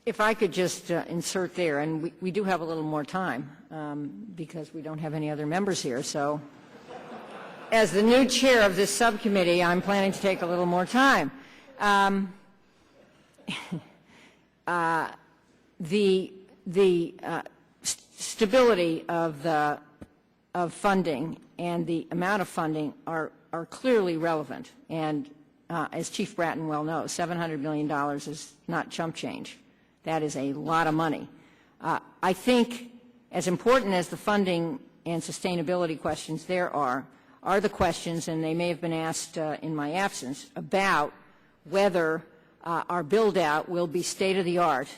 If I could just insert there, and we do have a little more time because we don't have any other members here. So as the new chair of this subcommittee, I'm planning to take a little more time. The stability of funding and the amount of funding are clearly relevant. And as Chief Bratton well knows, $700 million is not chump change. That is a lot of money. I think as important as the funding and sustainability questions there are the questions, and they may have been asked in my absence, about whether our build-out will be state-of-the-art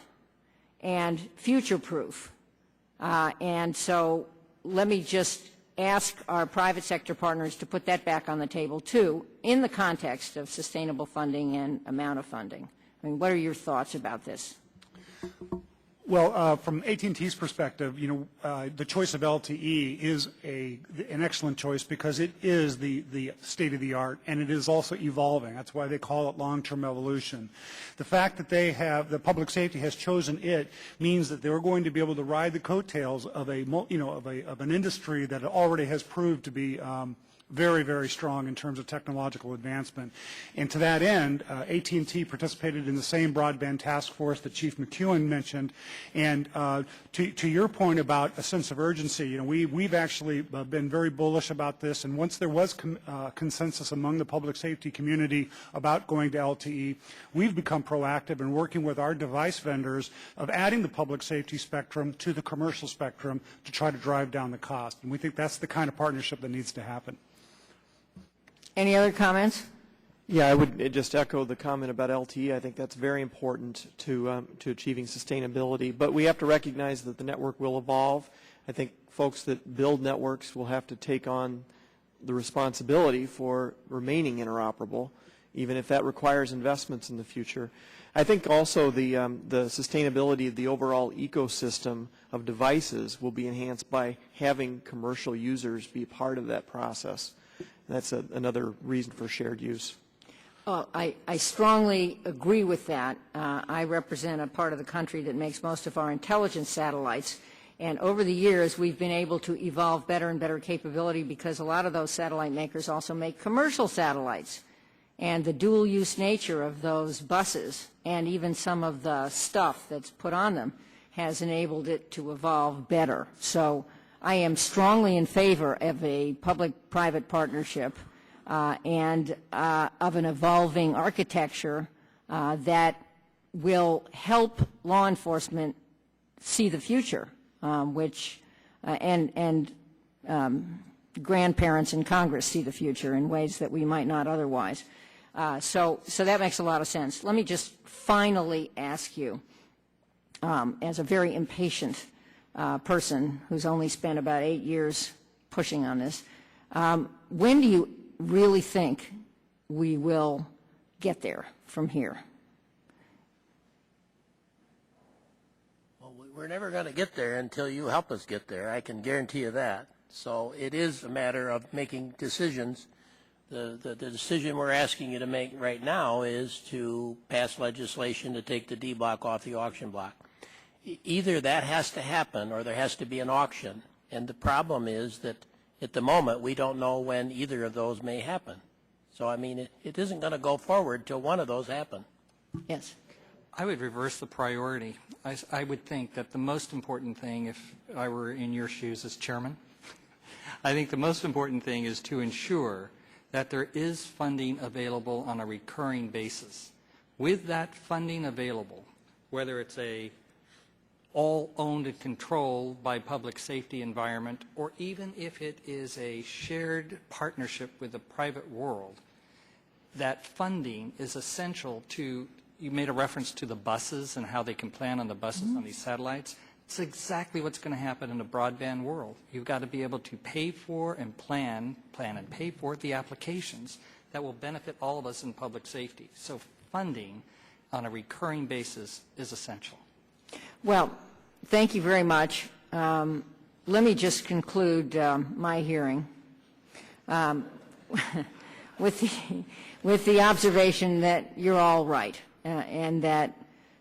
and future-proof. And so let me just ask our private sector partners to put that back on the table, too, in the context of sustainable funding and amount of funding. I mean, what are your thoughts about this? Well, from AT&T's perspective, the choice of LTE is an excellent choice because it is the state-of-the-art, and it is also evolving. That's why they call it long-term evolution. The fact that the public safety has chosen it means that they're going to be able to ride the coattails of an industry that already has proved to be very, very strong in terms of technological advancement. And to that end, AT&T participated in the same broadband task force that Chief McEwen mentioned. And to your point about a sense of urgency, we've actually been very bullish about this. And once there was consensus among the public safety community about going to LTE, we've become proactive in working with our device vendors of adding the public safety spectrum to the commercial spectrum to try to drive down the cost. And we think that's the kind of partnership that needs to happen. Any other comments? Yeah, I would just echo the comment about LTE. I think that's very important to achieving sustainability. But we have to recognize that the network will evolve. I think folks that build networks will have to take on the responsibility for remaining interoperable, even if that requires investments in the future. I think also the sustainability of the overall ecosystem of devices will be enhanced by having commercial users be a part of that process. That's another reason for shared use. Well, I strongly agree with that. I represent a part of the country that makes most of our intelligence satellites. And over the years, we've been able to evolve better and better capability because a lot of those satellite makers also make commercial satellites. And the dual-use nature of those buses and even some of the stuff that's put on them has enabled it to evolve better. So I am strongly in favor of a public-private partnership and of an evolving architecture that will help law enforcement see the future, and grandparents in Congress see the future in ways that we might not otherwise. So that makes a lot of sense. Let me just finally ask you, as a very impatient person who's only spent about 8 years pushing on this, when do you really think we will get there from here? Well, we're never going to get there until you help us get there. I can guarantee you that. So it is a matter of making decisions. The decision we're asking you to make right now is to pass legislation to take the D block off the auction block. Either that has to happen or there has to be an auction. And the problem is that at the moment we don't know when either of those may happen. So, I mean, it isn't going to go forward till one of those happen. Yes. I would reverse the priority. I would think that the most important thing, if I were in your shoes as chairman, I think the most important thing is to ensure that there is funding available on a recurring basis. With that funding available, whether it's all owned and controlled by public safety environment, or even if it is a shared partnership with the private world, that funding is essential to, you made a reference to the buses and how they can plan on the buses on these satellites. It's exactly what's going to happen in a broadband world. You've got to be able to pay for and plan and pay for the applications that will benefit all of us in public safety. So funding on a recurring basis is essential. Well, thank you very much. Let me just conclude my hearing with the observation that you're all right and that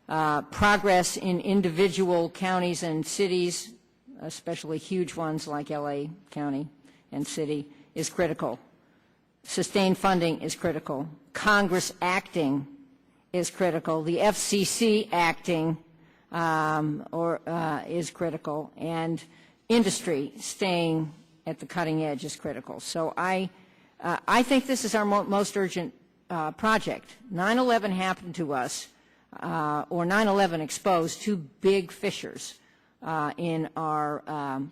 Progress in individual counties and cities, especially huge ones like LA County and City, is critical. Sustained funding is critical. Congress acting is critical. The FCC acting is critical. And industry staying at the cutting edge is critical. So I think this is our most urgent project. 9/11 happened to us, or 9/11 exposed two big fissures in our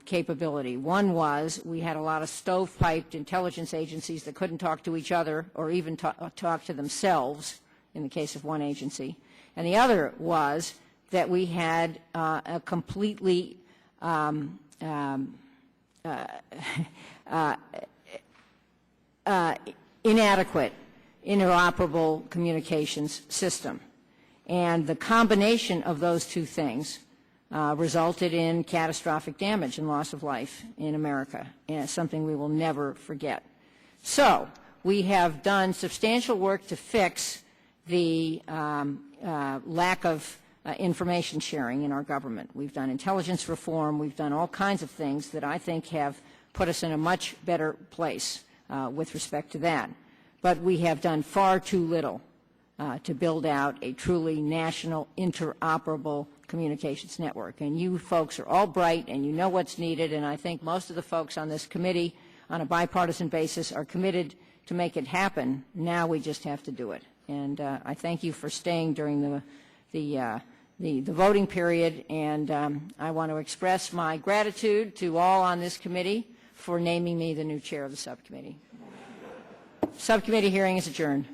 capability. One was we had a lot of stovepiped intelligence agencies that couldn't talk to each other or even talk to themselves in the case of one agency. And the other was that we had a completely inadequate, interoperable communications system. And the combination of those two things resulted in catastrophic damage and loss of life in America, and it's something we will never forget. So we have done substantial work to fix the lack of information sharing in our government. We've done intelligence reform. We've done all kinds of things that I think have put us in a much better place with respect to that. But we have done far too little to build out a truly national interoperable communications network. And you folks are all bright and you know what's needed, and I think most of the folks on this committee on a bipartisan basis are committed to make it happen. Now we just have to do it. And I thank you for staying during the voting period, and I want to express my gratitude to all on this committee for naming me the new chair of the subcommittee. Subcommittee hearing is adjourned.